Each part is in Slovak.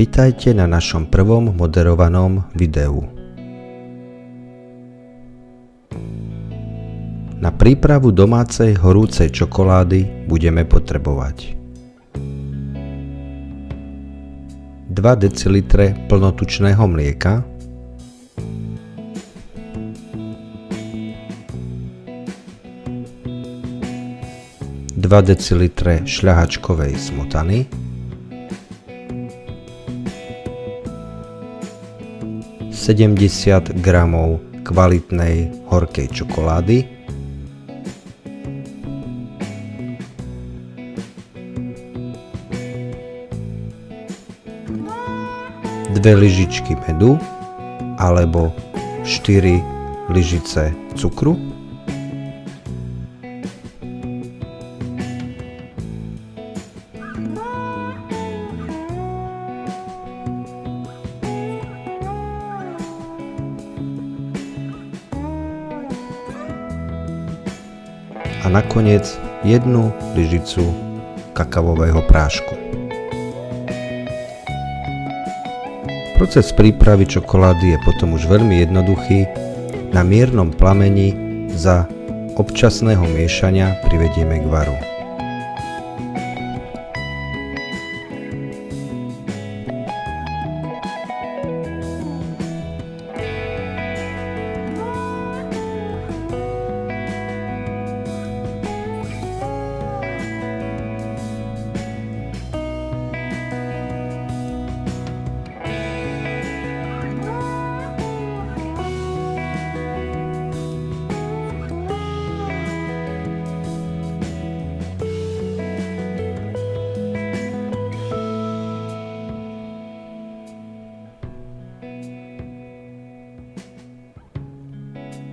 Vitajte na našom prvom moderovanom videu. Na prípravu domácej horúcej čokolády budeme potrebovať 2 dl plnotučného mlieka, 2 dl šľahačkovej smotany, 70 g kvalitnej horkej čokolády, 2 lyžičky medu alebo 4 lyžice cukru, a nakoniec 1 lyžicu kakavového prášku. Proces prípravy čokolády je potom už veľmi jednoduchý. Na miernom plameni za občasného miešania privedieme k varu.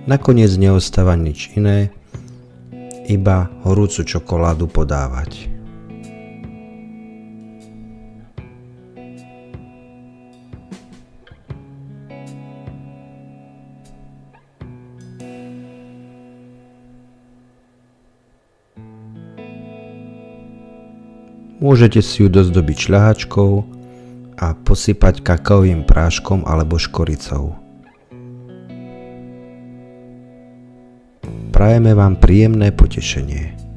Nakoniec neostáva nič iné, iba horúcu čokoládu podávať. Môžete si ju dozdobiť šľahačkou a posypať kakaovým práškom alebo škoricou. Prajeme vám príjemné potešenie.